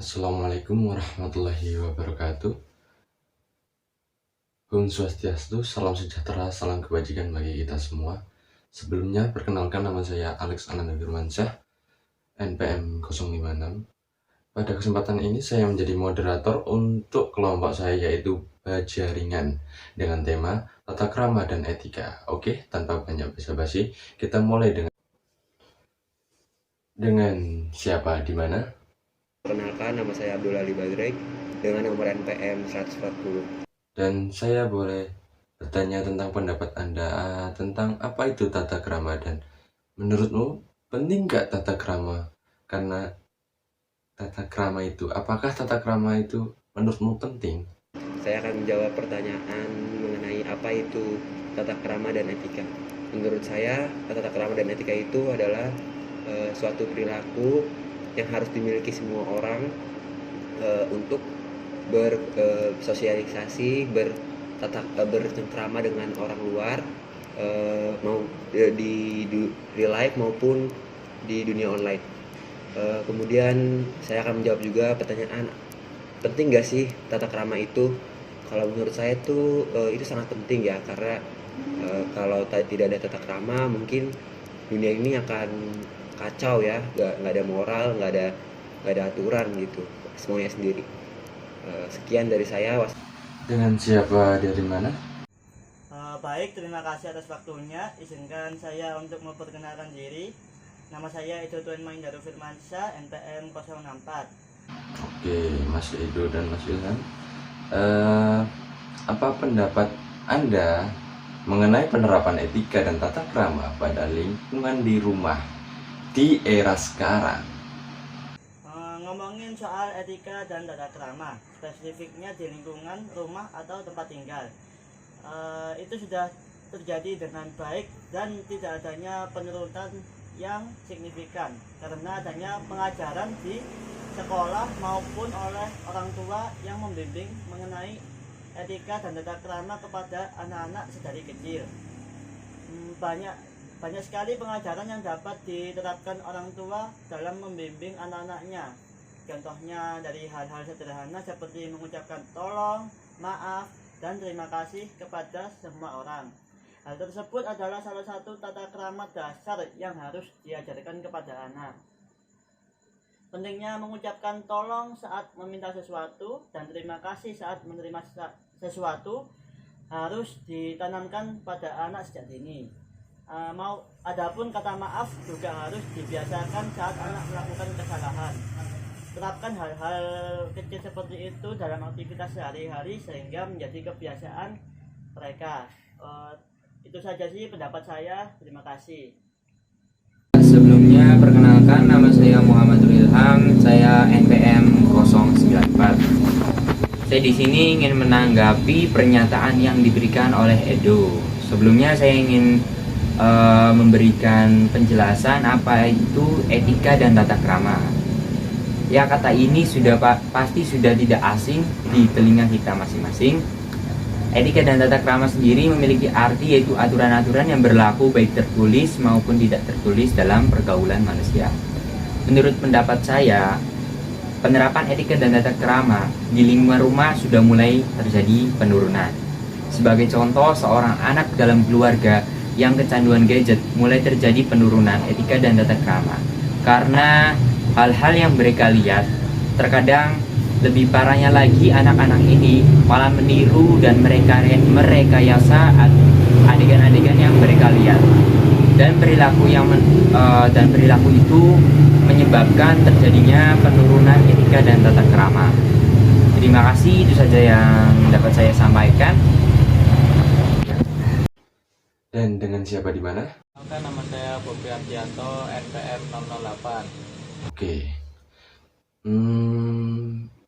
Assalamualaikum warahmatullahi wabarakatuh. Om Swastiastu, salam sejahtera, salam kebajikan bagi kita semua. Sebelumnya, perkenalkan nama saya Alex Ananda Firmansyah, NPM 056. Pada kesempatan ini saya menjadi moderator untuk kelompok saya, yaitu Bajaringan, dengan tema tata krama dan etika. Oke, tanpa banyak basa-basi, kita mulai dengan siapa di mana? Perkenalkan, nama saya Abdul Ali Badrek dengan nomor NPM 140. Dan saya boleh bertanya tentang pendapat Anda tentang apa itu tata krama, dan menurutmu penting nggak tata krama? Karena apakah tata krama itu menurutmu penting? Saya akan menjawab pertanyaan mengenai apa itu tata krama dan etika. Menurut saya, tata krama dan etika itu adalah suatu perilaku yang harus dimiliki semua orang untuk bersosialisasi, bercengkrama dengan orang luar, mau di real life maupun di dunia online. Kemudian saya akan menjawab juga pertanyaan, penting gak sih tata krama itu? Kalau menurut saya tuh itu sangat penting ya, karena kalau tidak ada tata krama mungkin dunia ini akan kacau ya, nggak ada moral, nggak ada aturan gitu, semuanya sendiri. Sekian dari saya. Dengan siapa dari mana? Baik, terima kasih atas waktunya. Izinkan saya untuk memperkenalkan diri. Nama saya Edo Tuan Maindaro Firmansyah, NPM 064. Oke, Mas Edo dan Mas Ilham. Apa pendapat Anda mengenai penerapan etika dan tata krama pada lingkungan di rumah di era sekarang? Ngomongin soal etika dan tata krama, spesifiknya di lingkungan rumah atau tempat tinggal, itu sudah terjadi dengan baik dan tidak adanya penurunan yang signifikan karena adanya pengajaran di sekolah maupun oleh orang tua yang membimbing mengenai etika dan tata krama kepada anak-anak sedari kecil. Banyak sekali pengajaran yang dapat diterapkan orang tua dalam membimbing anak-anaknya. Contohnya dari hal-hal sederhana seperti mengucapkan tolong, maaf, dan terima kasih kepada semua orang. Hal tersebut adalah salah satu tata krama dasar yang harus diajarkan kepada anak. Pentingnya mengucapkan tolong saat meminta sesuatu dan terima kasih saat menerima sesuatu harus ditanamkan pada anak sejak dini. Adapun kata maaf juga harus dibiasakan saat anak melakukan kesalahan. Terapkan hal-hal kecil seperti itu dalam aktivitas sehari-hari sehingga menjadi kebiasaan mereka. Itu saja sih pendapat saya. Terima kasih. Sebelumnya perkenalkan, nama saya Muhammad Ilham, saya NPM 094. Saya di sini ingin menanggapi pernyataan yang diberikan oleh Edo. Sebelumnya saya ingin memberikan penjelasan apa itu etika dan tata krama. Ya, kata ini pasti sudah tidak asing di telinga kita masing-masing. Etika dan tata krama sendiri memiliki arti yaitu aturan-aturan yang berlaku baik tertulis maupun tidak tertulis dalam pergaulan manusia. Menurut pendapat saya, penerapan etika dan tata krama di lingkungan rumah sudah mulai terjadi penurunan. Sebagai contoh, seorang anak dalam keluarga yang kecanduan gadget mulai terjadi penurunan etika dan tata krama. Karena hal-hal yang mereka lihat, terkadang lebih parahnya lagi anak-anak ini malah meniru dan merekayasa adegan-adegan yang mereka lihat, dan perilaku itu menyebabkan terjadinya penurunan etika dan tata krama. Terima kasih, itu saja yang dapat saya sampaikan. Dan dengan siapa di mana? Nama saya Bobi Ardianto, NPM 008. Oke.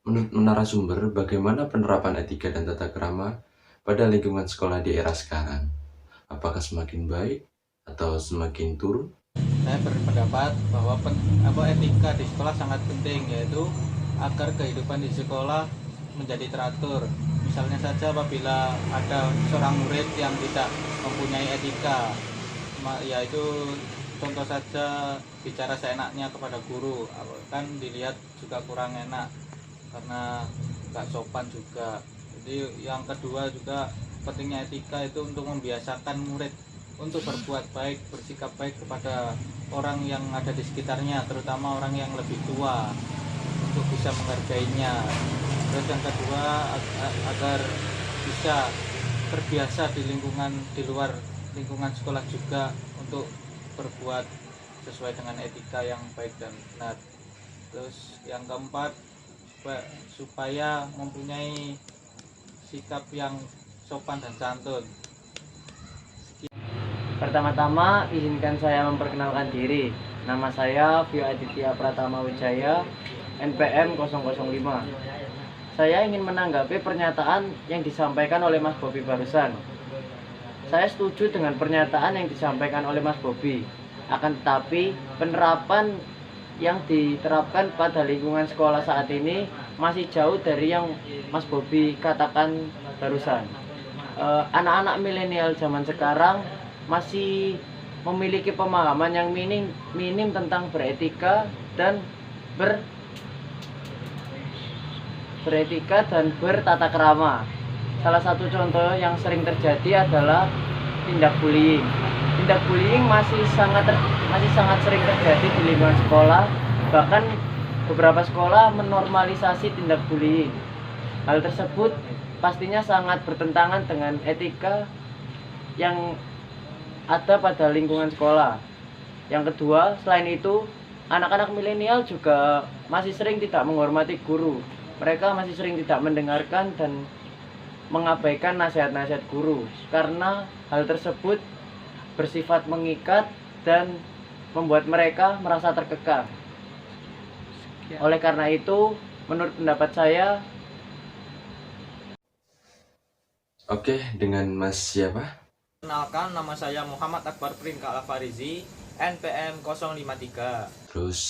Menurut narasumber, bagaimana penerapan etika dan tata krama pada lingkungan sekolah di era sekarang? Apakah semakin baik atau semakin turun? Saya berpendapat bahwa etika di sekolah sangat penting, yaitu agar kehidupan di sekolah menjadi teratur. Misalnya saja apabila ada seorang murid yang tidak mempunyai etika, yaitu contoh saja bicara seenaknya kepada guru, kan dilihat juga kurang enak. karena nggak sopan juga. Jadi yang kedua juga pentingnya etika itu untuk membiasakan murid untuk berbuat baik, bersikap baik kepada orang yang ada di sekitarnya, terutama orang yang lebih tua, untuk bisa menghargainya. Terus yang kedua agar bisa terbiasa di lingkungan di luar lingkungan sekolah juga untuk berbuat sesuai dengan etika yang baik dan benar. Terus yang keempat supaya mempunyai sikap yang sopan dan santun. Pertama-tama izinkan saya memperkenalkan diri. Nama saya Vio Aditya Pratama Wijaya, NPM 005. Saya ingin menanggapi pernyataan yang disampaikan oleh Mas Bobi barusan. Saya setuju dengan pernyataan yang disampaikan oleh Mas Bobi. Akan tetapi penerapan yang diterapkan pada lingkungan sekolah saat ini masih jauh dari yang Mas Bobi katakan barusan. Anak-anak milenial zaman sekarang masih memiliki pemahaman yang minim tentang beretika dan bertata krama. Salah satu contoh yang sering terjadi adalah tindak bullying. Tindak bullying masih sangat sering terjadi di lingkungan sekolah. Bahkan beberapa sekolah menormalisasi tindak bullying. Hal tersebut pastinya sangat bertentangan dengan etika yang ada pada lingkungan sekolah. Yang kedua, selain itu, anak-anak milenial juga masih sering tidak menghormati guru. Mereka masih sering tidak mendengarkan dan mengabaikan nasihat-nasihat guru, karena hal tersebut bersifat mengikat dan membuat mereka merasa terkekang. Oleh karena itu, menurut pendapat saya, Oke, dengan Mas siapa? Kenalkan, nama saya Muhammad Akbar Prinka Al-Farizi, NPM 053. Terus,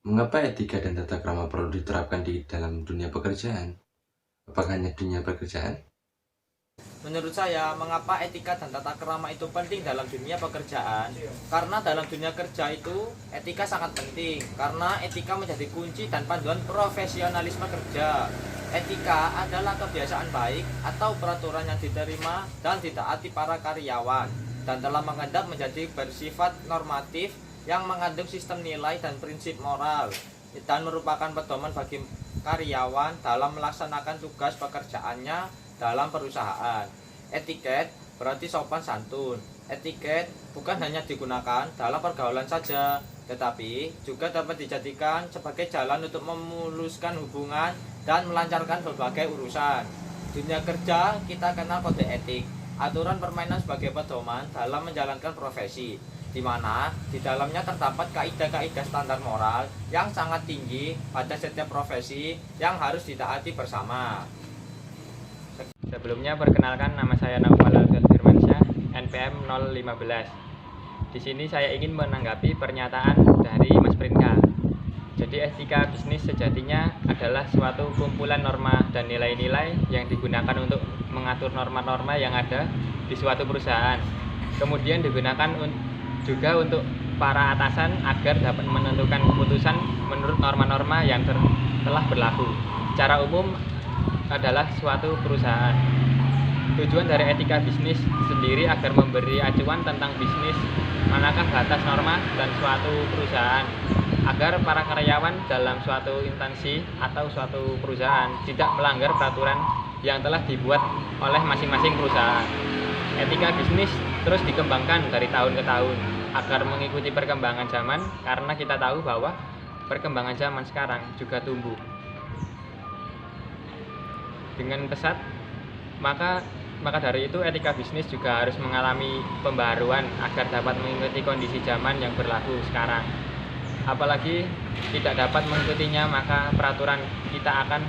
mengapa etika dan tata krama perlu diterapkan di dalam dunia pekerjaan? Apakah hanya dunia pekerjaan? Menurut saya, mengapa etika dan tata krama itu penting dalam dunia pekerjaan? Karena dalam dunia kerja itu, etika sangat penting. Karena etika menjadi kunci dan panduan profesionalisme kerja. Etika adalah kebiasaan baik atau peraturan yang diterima dan ditaati para karyawan, dan telah mengendap menjadi bersifat normatif yang mengandung sistem nilai dan prinsip moral, dan merupakan pedoman bagi karyawan dalam melaksanakan tugas pekerjaannya dalam perusahaan. Etiket berarti sopan santun. Etiket bukan hanya digunakan dalam pergaulan saja, tetapi juga dapat dijadikan sebagai jalan untuk memuluskan hubungan dan melancarkan berbagai urusan. Dunia kerja kita kenal kode etik, aturan permainan sebagai pedoman dalam menjalankan profesi, di mana di dalamnya terdapat kaidah-kaidah standar moral yang sangat tinggi pada setiap profesi yang harus ditaati bersama. Sebelumnya perkenalkan, nama saya Naufal Firmansyah, NPM 015. Di sini saya ingin menanggapi pernyataan dari Mas Prinka. Jadi etika bisnis sejatinya adalah suatu kumpulan norma dan nilai-nilai yang digunakan untuk mengatur norma-norma yang ada di suatu perusahaan. Kemudian digunakan juga untuk para atasan agar dapat menentukan keputusan menurut norma-norma yang telah berlaku. Secara umum adalah suatu perusahaan. Tujuan dari etika bisnis sendiri agar memberi acuan tentang bisnis, manakah batas norma dan suatu perusahaan, agar para karyawan dalam suatu instansi atau suatu perusahaan tidak melanggar peraturan yang telah dibuat oleh masing-masing perusahaan. Etika bisnis terus dikembangkan dari tahun ke tahun agar mengikuti perkembangan zaman, karena kita tahu bahwa perkembangan zaman sekarang juga tumbuh dengan pesat. Maka dari itu etika bisnis juga harus mengalami pembaharuan agar dapat mengikuti kondisi zaman yang berlaku sekarang. Apalagi tidak dapat mengikutinya, maka peraturan kita akan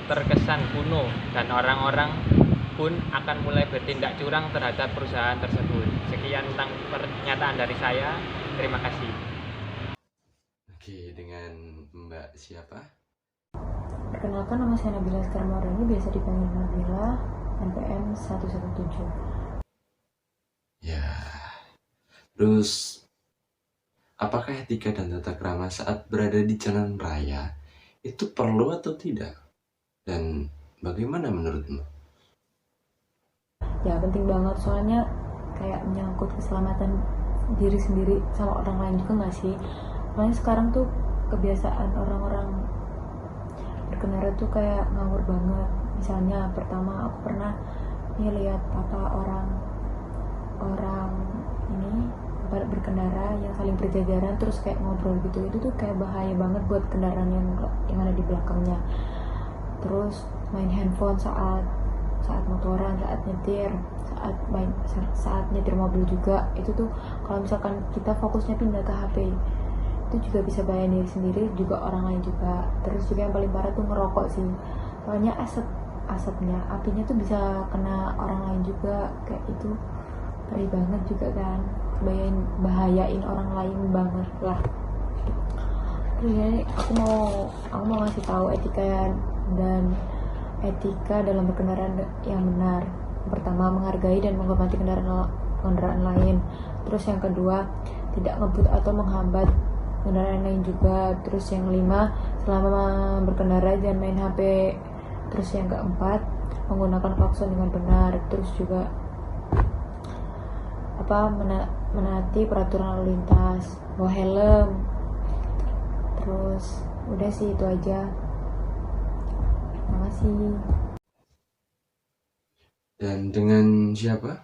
terkesan kuno dan orang-orang pun akan mulai bertindak curang terhadap perusahaan tersebut. Sekian tentang pernyataan dari saya. Terima kasih. Oke, dengan Mbak siapa? Perkenalkan, nama saya Nabila Sekarmarini, biasa dipanggil Nabila, NPM 117. Ya. Terus, apakah etika dan tata krama saat berada di jalan raya itu perlu atau tidak? Dan bagaimana menurutmu? Ya penting banget, soalnya kayak menyangkut keselamatan diri sendiri sama orang lain juga nggak sih? Soalnya sekarang tuh kebiasaan orang-orang berkendara tuh kayak ngawur banget. Misalnya pertama aku pernah lihat orang ini berkendara yang saling berjajaran terus kayak ngobrol gitu, itu tuh kayak bahaya banget buat kendaraan yang ada di belakangnya. Terus main handphone saat motoran, saat nyetir, saat nyetir mobil juga, itu tuh kalau misalkan kita fokusnya pindah ke HP itu juga bisa bahaya diri sendiri juga orang lain juga. Terus juga yang paling parah tuh ngerokok sih, soalnya asapnya apinya tuh bisa kena orang lain juga, kayak itu ngeri banget juga kan, bahayain orang lain banget lah. Terus ya, aku mau ngasih tahu etika dalam berkendara yang benar. Yang pertama, menghargai dan menghormati kendaraan lain. Terus yang kedua, tidak ngebut atau menghambat kendaraan lain juga. Terus yang kelima, selama berkendara jangan main HP. Terus yang keempat, menggunakan klakson dengan benar. Terus juga menaati peraturan lalu lintas, bawa helm. Terus udah sih, itu aja. Makasih. Dan dengan siapa?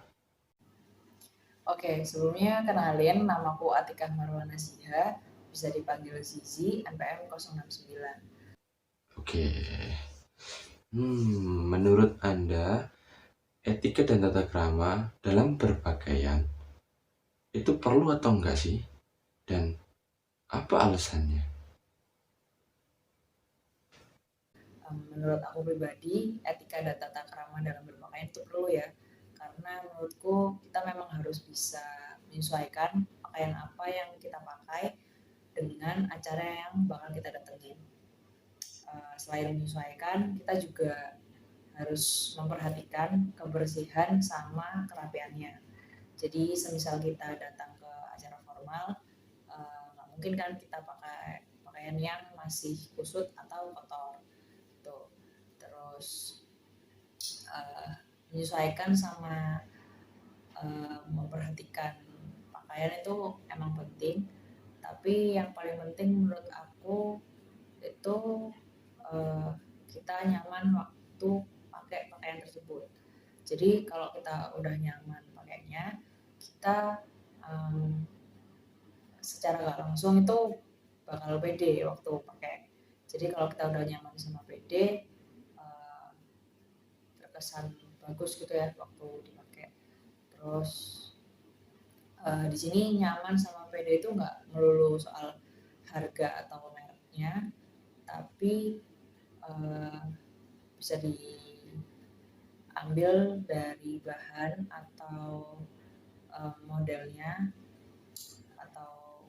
Oke, sebelumnya kenalin, namaku Atikah Marwana Siha, bisa dipanggil Zizi, NPM 069. Oke. Menurut Anda, etika dan tata krama dalam berpakaian itu perlu atau enggak sih? Dan apa alasannya? Menurut aku pribadi, etika dan tata krama dalam berpakaian itu perlu ya, karena menurutku kita memang harus bisa menyesuaikan pakaian apa yang kita pakai dengan acara yang bakal kita datengin. Selain menyesuaikan, kita juga harus memperhatikan kebersihan sama kerapiannya. Jadi semisal kita datang ke acara formal, nggak mungkin kan kita pakai pakaian yang masih kusut atau kotor gitu. Terus menyesuaikan sama memperhatikan pakaian itu emang penting, tapi yang paling penting menurut aku itu kita nyaman waktu pakai pakaian tersebut. Jadi kalau kita udah nyaman pakainya, kita secara gak langsung itu bakal pede waktu pakai. Jadi kalau kita udah nyaman sama pede, terkesan bagus gitu ya waktu dipakai. Terus di sini nyaman sama pede itu nggak melulu soal harga atau mereknya, tapi bisa diambil dari bahan atau modelnya, atau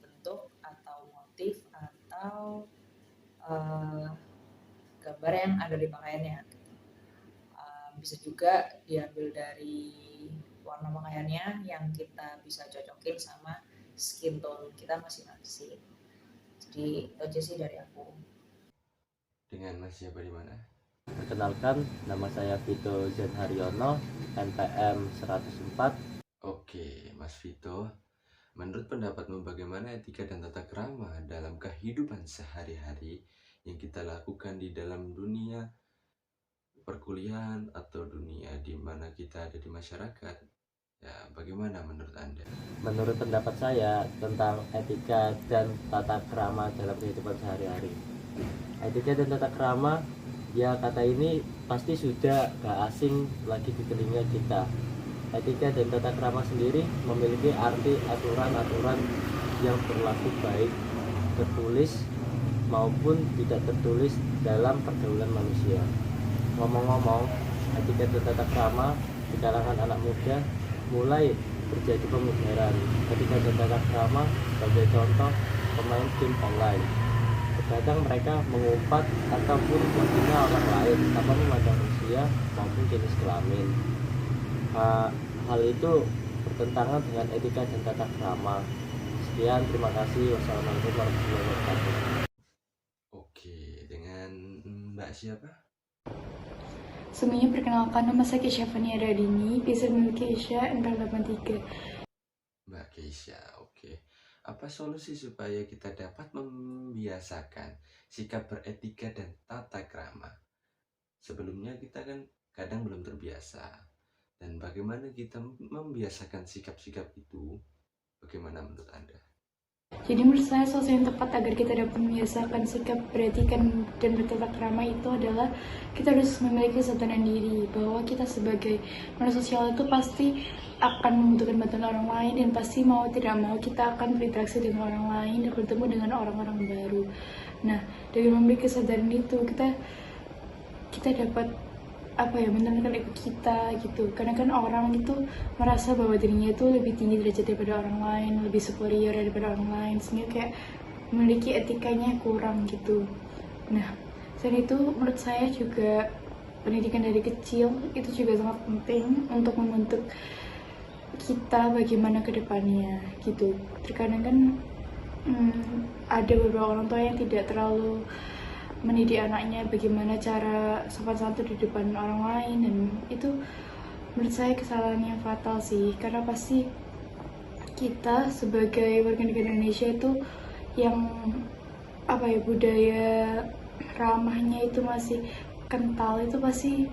bentuk, atau motif, atau gambar yang ada di pakaiannya. Bisa juga diambil dari warna pakaiannya yang kita bisa cocokin sama skin tone kita masing-masing. Jadi itu aja sih dari aku. Dengan Mas siapa di mana? Perkenalkan, nama saya Vito Zenharyono, NPM 104. Oke, Mas Vito. Menurut pendapatmu bagaimana etika dan tata krama dalam kehidupan sehari-hari yang kita lakukan di dalam dunia perkuliahan atau dunia di mana kita ada di masyarakat? Ya, bagaimana menurut Anda? Menurut pendapat saya tentang etika dan tata krama dalam kehidupan sehari-hari. Etika dan tata krama, ya kata ini pasti sudah gak asing lagi di telinga kita. Etika dan tata krama sendiri memiliki arti aturan-aturan yang berlaku baik tertulis maupun tidak tertulis dalam pergaulan manusia. Ngomong-ngomong, etika dan tata krama di kalangan anak muda mulai terjadi pemudaran etika dan tata krama sebagai contoh pemain game online. Terkadang mereka mengumpat ataupun menghina orang lain tanpa memandang usia maupun jenis kelamin. Hal itu bertentangan dengan etika dan tata krama. Sekian, terima kasih. Wassalamualaikum warahmatullahi wabarakatuh. Oke, dengan Mbak siapa? Semuanya perkenalkan, nama saya Keisha Fania Radini, biasa dipanggil Keisha, NPM 83. Mbak Keisha, oke. Apa solusi supaya kita dapat membiasakan sikap beretika dan tata krama? Sebelumnya kita kan kadang belum terbiasa. Dan bagaimana kita membiasakan sikap-sikap itu? Bagaimana menurut Anda? Jadi menurut saya solusi yang tepat agar kita dapat membiasakan sikap beretika dan bertata krama itu adalah kita harus memiliki kesadaran diri bahwa kita sebagai manusia sosial itu pasti akan membutuhkan bantuan orang lain, dan pasti mau tidak mau kita akan berinteraksi dengan orang lain dan bertemu dengan orang-orang baru. Nah, dengan memiliki kesadaran itu kita dapat menenangkan ego kita gitu, karena kan orang itu merasa bahwa dirinya itu lebih tinggi derajat daripada orang lain, lebih superior daripada orang lain, sehingga kayak memiliki etikanya kurang gitu. Nah, selain itu menurut saya juga pendidikan dari kecil itu juga sangat penting untuk membentuk kita bagaimana ke depannya gitu. Terkadang kan ada beberapa orang tua yang tidak terlalu mendidik anaknya bagaimana cara sopan santun di depan orang lain, dan itu menurut saya kesalahan yang fatal sih, karena pasti kita sebagai warga negara Indonesia itu yang budaya ramahnya itu masih kental, itu pasti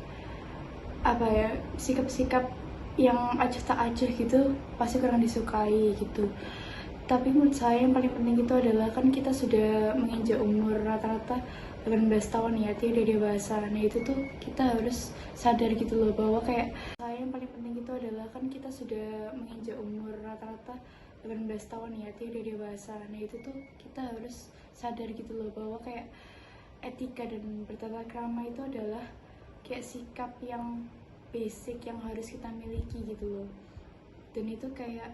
sikap-sikap yang acuh tak acuh gitu pasti kurang disukai gitu. Tapi menurut saya yang paling penting itu adalah kan kita sudah menginjak umur rata-rata 18 tahun ya, artinya udah dewasa. Nah itu tuh kita harus sadar gitu loh bahwa kayak saya yang paling penting itu adalah kan kita sudah menginjak umur rata-rata 18 tahun ya, artinya udah dewasa. Nah itu tuh kita harus sadar gitu loh bahwa kayak etika dan bertata krama itu adalah kayak sikap yang basic yang harus kita miliki gitu loh. Dan itu kayak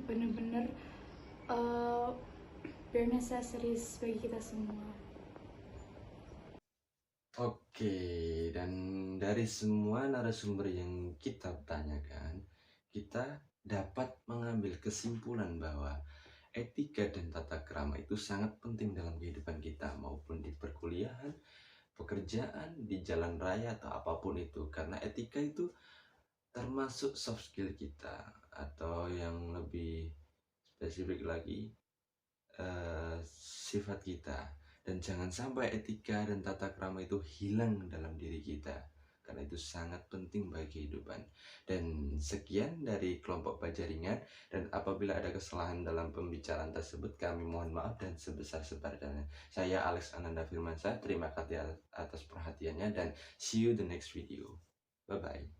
bener-bener bare necessities bagi kita semua. Oke, dan dari semua narasumber yang kita tanyakan, kita dapat mengambil kesimpulan bahwa etika dan tata krama itu sangat penting dalam kehidupan kita, maupun di perkuliahan, pekerjaan, di jalan raya, atau apapun itu. Karena etika itu termasuk soft skill kita, atau yang lebih spesifik lagi, sifat kita. Dan jangan sampai etika dan tata krama itu hilang dalam diri kita, karena itu sangat penting bagi kehidupan. Dan sekian dari kelompok Bajaringan, dan apabila ada kesalahan dalam pembicaraan tersebut, kami mohon maaf dan sebesar-besarnya. Saya Alex Ananda Firmansyah, terima kasih atas perhatiannya, dan see you the next video. Bye bye.